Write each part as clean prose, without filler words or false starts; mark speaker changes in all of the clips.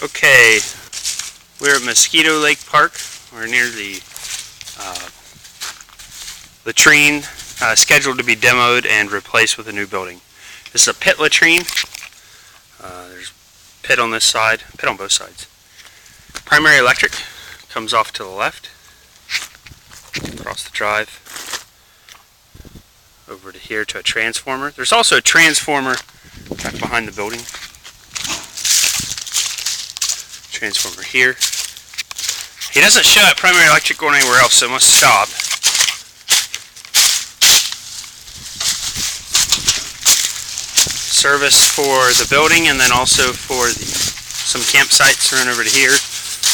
Speaker 1: Okay, we're at Mosquito Lake Park. We're near the latrine scheduled to be demoed and replaced with a new building. This is a pit latrine. There's pit on this side, pit on both sides. Primary electric comes off to the left, across the drive, over to here to a transformer. There's also a transformer back behind the building. Transformer here. He doesn't show that primary electric going anywhere else, so it must stop. Service for the building and then also for some campsites. Run over to here.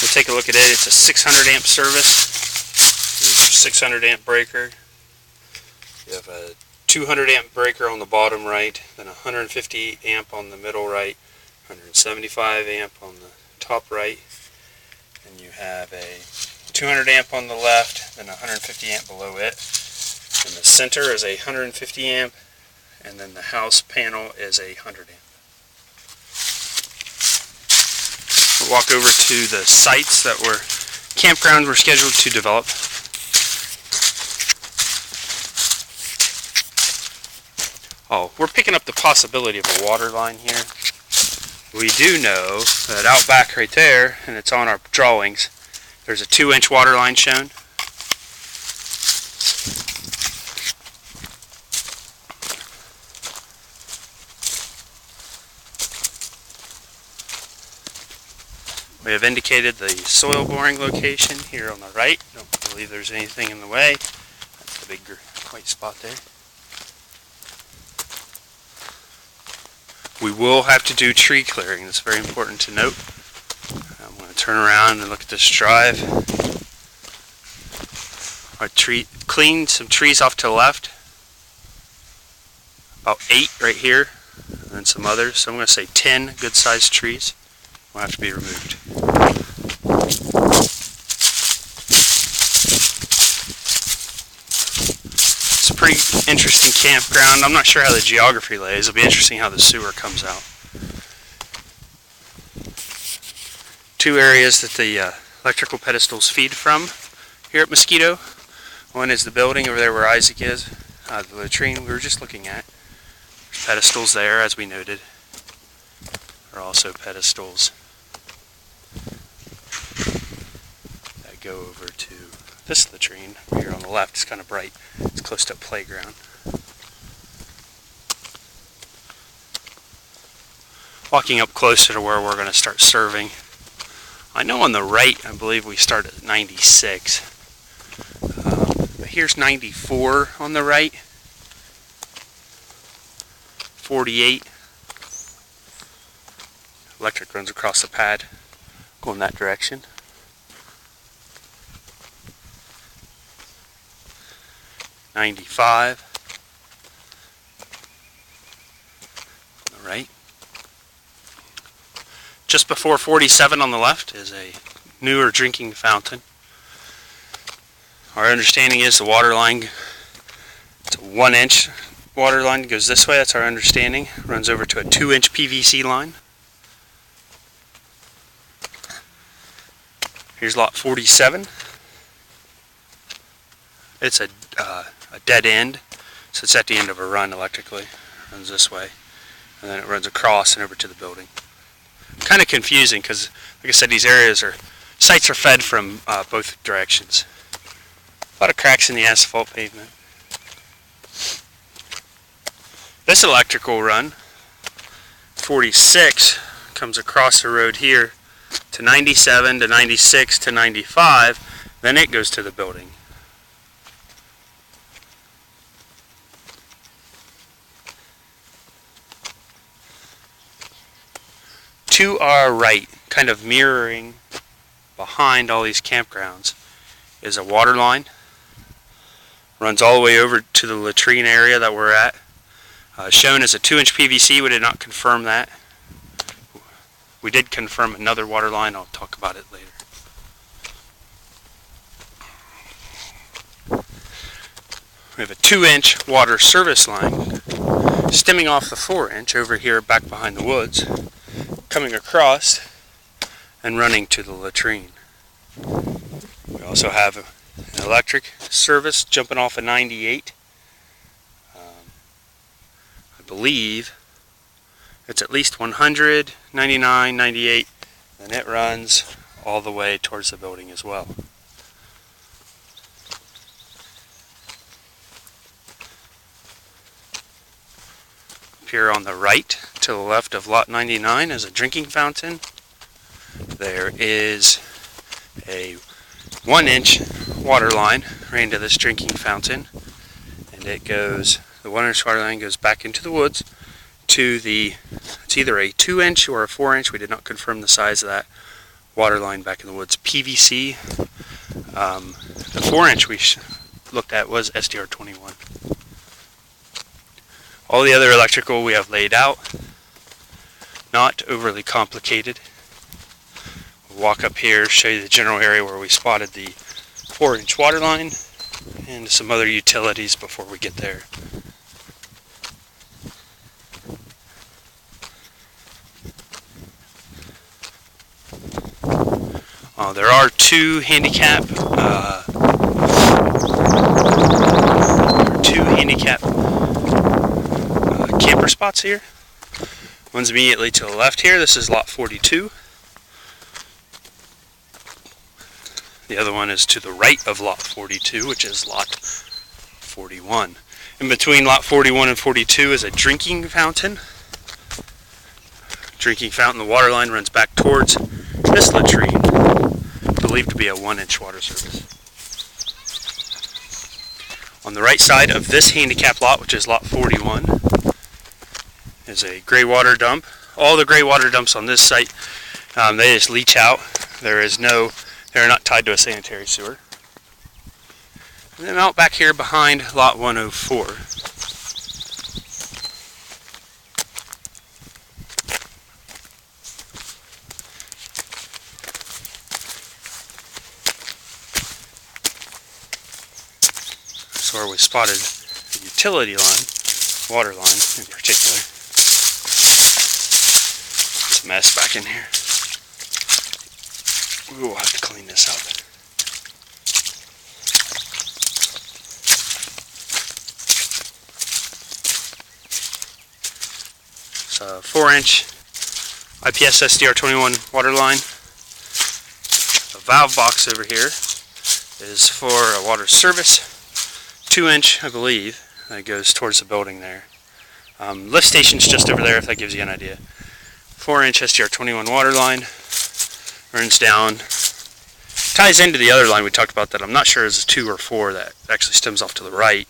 Speaker 1: We'll take a look at it. It's a 600 amp service. There's a 600 amp breaker. You have a 200 amp breaker on the bottom right, then 150 amp on the middle right, 175 amp on the top right, and you have a 200 amp on the left, then 150 amp below it. In the center is a 150 amp, and then the house panel is a 100 amp. We'll walk over to the sites that campgrounds were scheduled to develop. Oh, we're picking up the possibility of a water line here. We do know that out back right there, and it's on our drawings, there's a 2-inch water line shown. We have indicated the soil boring location here on the right. Don't believe there's anything in the way. That's the big white spot there. We will have to do tree clearing. That's very important to note. I'm going to turn around and look at this drive. Clean some trees off to the left. About 8 right here, and then some others. So I'm going to say 10 good-sized trees will have to be removed. It's a pretty interesting campground. I'm not sure how the geography lays. It'll be interesting how the sewer comes out. 2 areas that the electrical pedestals feed from here at Mosquito. One is the building over there where Isaac is, the latrine we were just looking at. There's pedestals there, as we noted. There are also pedestals that go over to this latrine over here on the left. It's kind of bright. It's close to a playground. Walking up closer to where we're going to start serving. I know on the right, I believe we start at 96. But here's 94 on the right. 48. Electric runs across the pad, going that direction. $95 on the right. Just before 47 on the left is a newer drinking fountain. Our understanding is the water line, it's a 1-inch water line, goes this way, that's our understanding. Runs over to a 2-inch PVC line. Here's lot 47. It's a dead end, so it's at the end of a run electrically. It runs this way, and then it runs across and over to the building. Kind of confusing because, like I said, these sites are fed from both directions. A lot of cracks in the asphalt pavement. This electrical run, 46, comes across the road here to 97 to 96 to 95, then it goes to the building. To our right, kind of mirroring behind all these campgrounds, is a water line. Runs all the way over to the latrine area that we're at. Shown as a 2-inch PVC, we did not confirm that. We did confirm another water line. I'll talk about it later. We have a 2-inch water service line stemming off the 4-inch over here back behind the woods, coming across and running to the latrine. We also have an electric service jumping off of 98. I believe it's at least 100, 99, 98, and it runs all the way towards the building as well. Up here on the right to the left of lot 99 is a drinking fountain. There is a 1-inch water line ran to this drinking fountain, and the 1-inch water line goes back into the woods to it's either a 2-inch or a 4-inch. We did not confirm the size of that water line back in the woods. PVC. The 4-inch we looked at was SDR21. All the other electrical we have laid out, not overly complicated. We'll walk up here, show you the general area where we spotted the 4-inch water line and some other utilities before we get there. There are two handicap camper spots here. One's immediately to the left here. This is lot 42. The other one is to the right of lot 42, which is lot 41. In between lot 41 and 42 is a drinking fountain. The water line runs back towards this latrine, believed to be a 1-inch water service. On the right side of this handicap lot, which is lot 41, is a gray water dump. All the gray water dumps on this site, they just leach out. They're not tied to a sanitary sewer. And then out back here behind lot 104. That's where we spotted the utility line, water line in particular. It's a mess back in here. We will have to clean this up. It's a 4-inch IPS SDR21 water line. The valve box over here is for a water service. 2-inch, I believe, that goes towards the building there. Lift station's just over there, if that gives you an idea. 4-inch SDR21 water line runs down, ties into the other line we talked about that I'm not sure is a 2 or 4 that actually stems off to the right.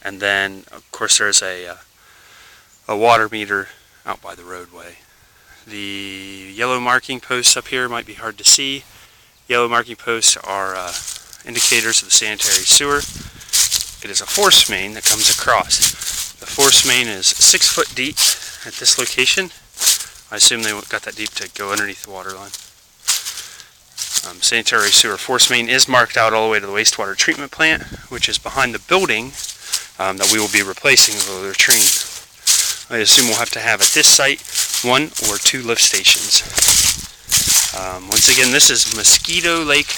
Speaker 1: And then, of course, there's a water meter out by the roadway. The yellow marking posts up here might be hard to see. Yellow marking posts are indicators of the sanitary sewer. It is a force main that comes across. The force main is 6 foot deep at this location. I assume they got that deep to go underneath the water line. Sanitary sewer force main is marked out all the way to the wastewater treatment plant, which is behind the building that we will be replacing with the latrine. I assume we'll have to have at this site 1 or 2 lift stations. Once again, this is Mosquito Lake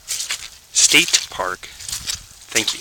Speaker 1: State Park. Thank you.